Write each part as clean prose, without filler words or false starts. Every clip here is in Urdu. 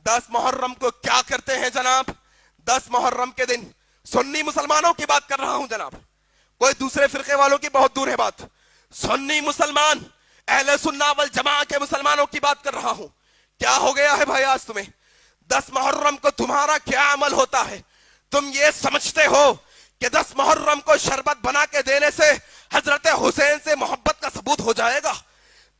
10 محرم کو کیا کرتے ہیں جناب؟ 10 محرم کے دن سنی مسلمانوں کی بات کر رہا ہوں جناب، کوئی دوسرے فرقے والوں کی بہت دور ہے بات، سنی مسلمان اہل سنہ والجماع کے مسلمانوں کی بات کر رہا ہوں۔ کیا ہو گیا ہے بھائی آج تمہیں؟ 10 محرم کو تمہارا کیا عمل ہوتا ہے؟ تم یہ سمجھتے ہو کہ 10 محرم کو شربت بنا کے دینے سے حضرت حسین سے محبت کا ثبوت ہو جائے گا؟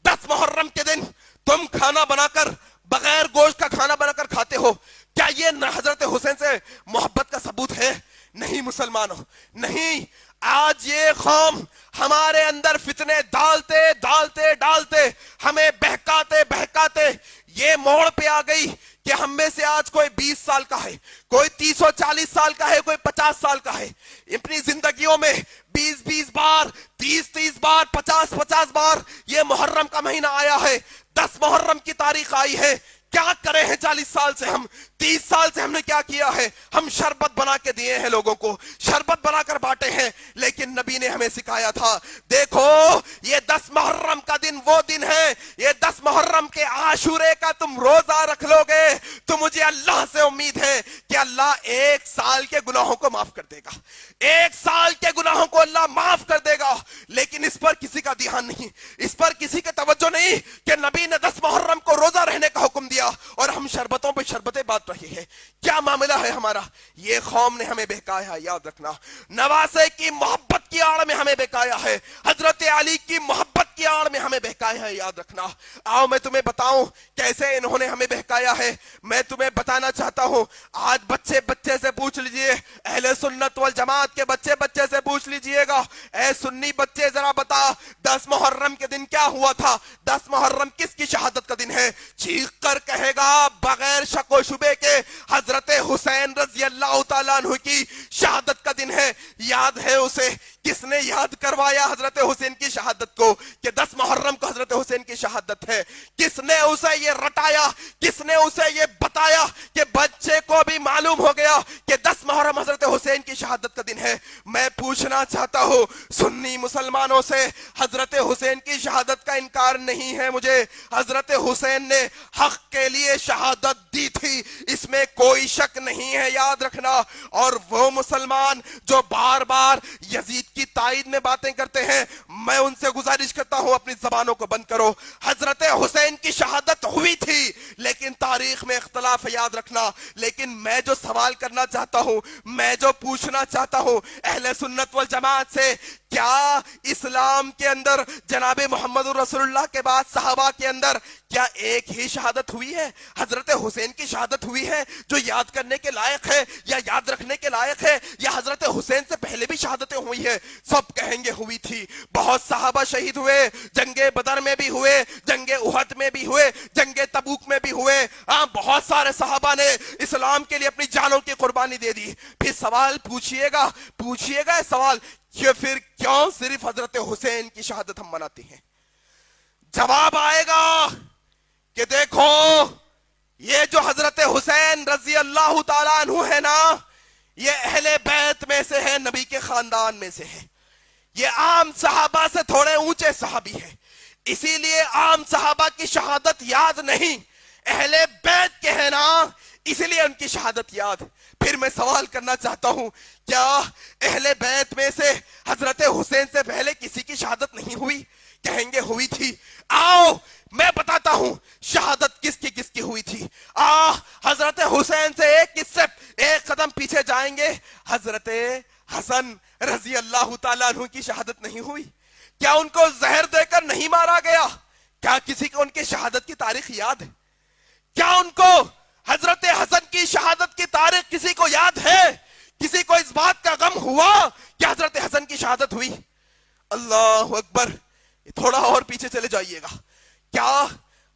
10 محرم کے دن تم کھانا بنا کر، بغیر گوشت کا کھانا بنا کر کھاتے ہو، کیا یہ حضرت حسین سے محبت کا ثبوت ہے؟ نہیں مسلمانوں، نہیں۔ آج یہ قوم ہمارے اندر فتنے ڈالتے ڈالتے ڈالتے ہمیں بہکاتے بہکاتے یہ موڑ پہ آ گئی کہ ہم میں سے آج کوئی 20 سال کا ہے، کوئی 30 و 40 سال کا ہے، کوئی 50 سال کا ہے، اپنی زندگیوں میں 20 بار، 30 بار، 50 بار یہ محرم کا مہینہ آیا ہے، 10 محرم کی تاریخ آئی ہے۔ کیا کرے ہیں 40 سال سے ہم؟ 30 سال سے ہم نے کیا کیا ہے؟ ہم شربت بنا کے دیے ہیں لوگوں کو، شربت بنا کر بانٹے ہیں، لیکن نبی نے ہمیں سکھایا تھا دیکھو یہ 10 محرم کا دن وہ دن ہے، یہ 10 محرم کے عاشورے کا تم روزہ رکھ لو گے تو مجھے اللہ سے امید ہے کہ اللہ 1 سال کے گناہوں کو معاف کر دے گا، 1 سال کے گناہوں کو اللہ معاف کر دے گا۔ لیکن اس پر کسی کا دھیان نہیں، اس پر کسی کا توجہ نہیں کہ نبی نے 10 محرم کو روزہ رہنے کا حکم دیا اور ہم شربتوں پہ شربتیں بانٹ رہے ہیں۔ کیا معاملہ ہے ہمارا؟ یہ قوم نے ہمیں بہکایا ہے، یاد رکھنا۔ نواسے کی محبت کی آڑ میں ہمیں بہکایا ہے، حضرت علی کی محبت کی آڑ میں ہمیں بہکایا ہے، یاد رکھنا۔ آؤ میں تمہیں بتاؤں کیسے انہوں نے ہمیں بہکایا ہے۔ میں تمہیں بتانا چاہتا ہوں، آج بچے سے پوچھ لیجئے، اہل سنت والجماعت کے بچے سے پوچھ لیجئے گا، اے سنی بچے ذرا بتا 10 محرم کے دن کیا ہوا تھا؟ 10 محرم کس کی شہادت کا دن ہے؟ چیخ کر کہے گا بغیر شک و شبے کے حضرت حسین رضی اللہ تعالیٰ عنہ کی شہادت کا دن ہے۔ یاد ہے اسے؟ کس نے یاد کروایا حضرت حسین کی شہادت کو کہ 10 محرم کو حضرت حسین کی شہادت ہے؟ کس نے اسے یہ رٹایا؟ کس نے اسے یہ بتایا کہ بچے کو بھی معلوم ہو گیا کہ 10 محرم حضرت حسین کی شہادت کا دن ہے؟ میں پوچھنا چاہتا ہوں سنی مسلمانوں سے، حضرت حسین کی شہادت کا انکار نہیں ہے مجھے، حضرت حسین نے حق کے لیے شہادت دی تھی، اس میں کوئی شک نہیں ہے، یاد رکھنا۔ اور وہ مسلمان جو بار بار یزید کی تائید میں باتیں کرتے ہیں، میں ان سے گزارش کرتا ہوں اپنی زبانوں کو بند کرو۔ حضرت حسین کی شہادت ہوئی تھی لیکن تاریخ میں اختلاف ہے، یاد رکھنا۔ لیکن میں جو سوال کرنا چاہتا ہوں، میں جو پوچھنا چاہتا ہوں اہل سنت والجماعت سے، کیا اسلام کے اندر جناب محمد رسول اللہ کے بعد صحابہ کے اندر کیا ایک ہی شہادت ہوئی ہے؟ حضرت حسین کی شہادت ہوئی ہے جو یاد کرنے کے لائق ہے یا یاد رکھنے کے لائق ہے، یا حضرت حسین سے پہلے بھی شہادتیں ہوئی ہیں؟ سب کہیں گے ہوئی تھی۔ بہت صحابہ شہید ہوئے، جنگ بدر میں بھی ہوئے، جنگ احد میں بھی ہوئے، جنگ تبوک میں بھی ہوئے، بہت سارے صحابہ نے اسلام کے لیے اپنی جانوں کی قربانی دے دی۔ پھر سوال پوچھئے گا سوال کہ پھر کیوں صرف حضرت حسین کی شہادت ہم مناتے ہیں؟ جواب آئے گا کہ دیکھو یہ جو حضرت حسین رضی اللہ تعالیٰ عنہ ہے نا، یہ اہل بیت میں سے ہے، نبی کے خاندان میں سے ہے، یہ عام صحابہ سے تھوڑے اونچے صحابی ہے، اسی لیے عام صحابہ کی شہادت یاد نہیں، اہل بیت کے ہیں نا، اسی لیے ان کی شہادت یاد۔ پھر میں سوال کرنا چاہتا ہوں، کیا اہل بیت میں سے حضرت حسین سے پہلے کسی کی شہادت نہیں ہوئی؟ کہیں گے ہوئی تھی۔ آؤ میں بتاتا ہوں شہادت کس کی ہوئی تھی۔ حضرت حسین سے ایک قدم پیچھے جائیں گے، حضرت حسن رضی اللہ تعالیٰ عنہ کی شہادت نہیں ہوئی؟ کیا ان کو زہر دے کر نہیں مارا گیا؟ کیا کسی کو ان کی شہادت کی تاریخ یاد ہے؟ کیا ان کو حضرت حسن کی شہادت کی تاریخ کسی کو یاد ہے؟ کسی کو اس بات کا غم ہوا کہ حضرت حسن کی شہادت ہوئی؟ اللہ اکبر۔ تھوڑا اور پیچھے چلے جائیے گا، کیا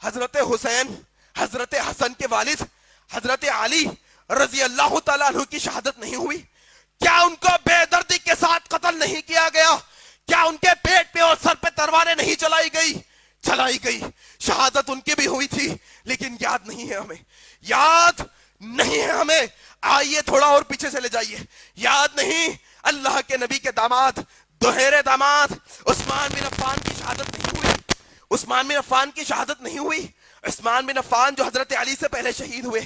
حضرت حسین، حضرت حسن کے والد حضرت علی رضی اللہ تعالیٰ عنہ کی شہادت نہیں ہوئی؟ کیا ان کو بے دردی کے ساتھ قتل نہیں کیا گیا؟ کیا ان کے پیٹ پہ اور سر پہ تلواریں نہیں چلائی گئی؟ شہادت ان کی بھی ہوئی تھی لیکن یاد نہیں ہے ہمیں، یاد نہیں ہے ہمیں۔ آئیے تھوڑا اور پیچھے چلے جائیے، یاد نہیں اللہ کے نبی کے داماد، دوہرے داماد عثمان بن عفان کی شہادت نہیں ہوئی؟ عثمان بن عفان کی شہادت نہیں ہوئی؟ عثمان بن عفان جو حضرت علی سے پہلے شہید ہوئے،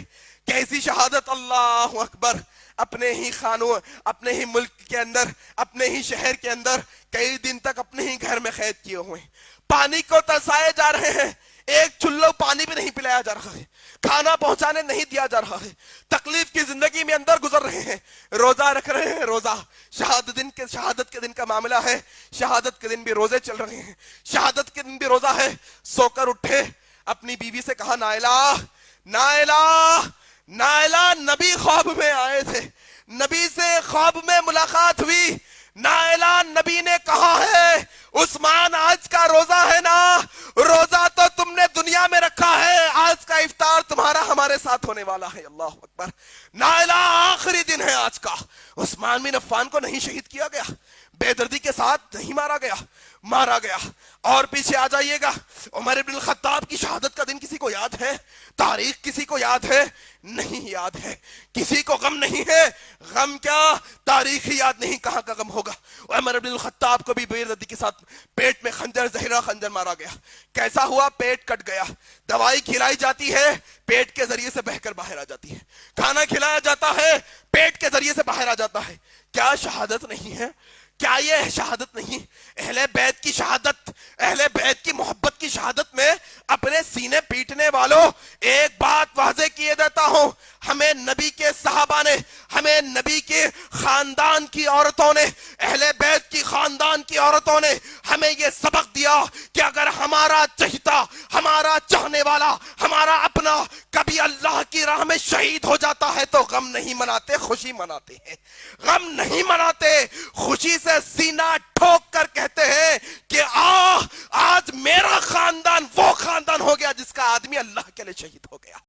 کیسی شہادت، اللہ اکبر، اپنے ہی خانوں، اپنے ہی ملک کے اندر، اپنے ہی شہر کے اندر کئی دن تک اپنے ہی گھر میں قید کیے ہوئے، پانی کو ترسائے جا رہے ہیں، ایک چلو پانی بھی نہیں پلایا جا رہا ہے، کھانا پہنچانے نہیں دیا جا رہا ہے، تکلیف کی زندگی میں اندر گزر رہے ہیں، روزہ رکھ رہے ہیں، روزہ شہادت کے دن کا معاملہ ہے، شہادت کے دن بھی روزے چل رہے ہیں، شہادت کے دن بھی روزہ ہے، سو کر اٹھے، اپنی بیوی سے کہا نائلہ نائلہ نائلہ، نبی خواب میں آئے تھے، نبی سے خواب میں ملاقات ہوئی، نائلہ نبی نے کہا ہے عثمان آج کا روزہ ہے نا، روزہ تو تم نے دنیا میں رکھا ہے، آج کا افطار تمہارا ہمارے ساتھ ہونے والا ہے، اللہ اکبر، نائلہ آخری دن ہے آج کا۔ عثمان بن عفان کو نہیں شہید کیا گیا، بے دردی کے ساتھ نہیں مارا گیا۔ اور پیچھے آ جائیے گا، عمر بن الخطاب کی شہادت کا دن کسی کو یاد ہے؟ تاریخ کسی کو یاد ہے؟ نہیں یاد ہے، کسی کو غم نہیں ہے، غم کیا، تاریخ ہی یاد نہیں، کہاں کا غم ہوگا۔ عمر بن الخطاب کو بھی بے دردی کے ساتھ پیٹ میں خنجر، زہرہ خنجر مارا گیا، کیسا ہوا، پیٹ کٹ گیا، دوائی کھلائی جاتی ہے، پیٹ کے ذریعے سے بہہ کر باہر آ جاتی ہے، کھانا کھلایا جاتا ہے، پیٹ کے ذریعے سے باہر آ جاتا ہے، کیا شہادت نہیں ہے؟ کیا یہ شہادت نہیں؟ اہل بیت کی شہادت، اہل بیت کی محبت کی شہادت میں اپنے سینے پیٹنے والوں، ایک بات واضح کیے دیتا ہوں، ہمیں نبی کے صحابہ نے، ہمیں نبی کے خاندان کی عورتوں نے، اہل بیت کی خاندان کی عورتوں نے ہمیں یہ سبق دیا کہ اگر ہمارا چہیتا، ہمارا چاہنے والا، ہمارا اپنا کبھی اللہ کی راہ میں شہید ہو جاتا ہے تو غم نہیں مناتے، خوشی مناتے ہیں، غم نہیں مناتے، خوشی سے سینہ ٹھوک کر کہتے ہیں کہ آج میرا خاندان وہ خاندان ہو گیا جس کا آدمی اللہ کے لیے شہید ہو گیا۔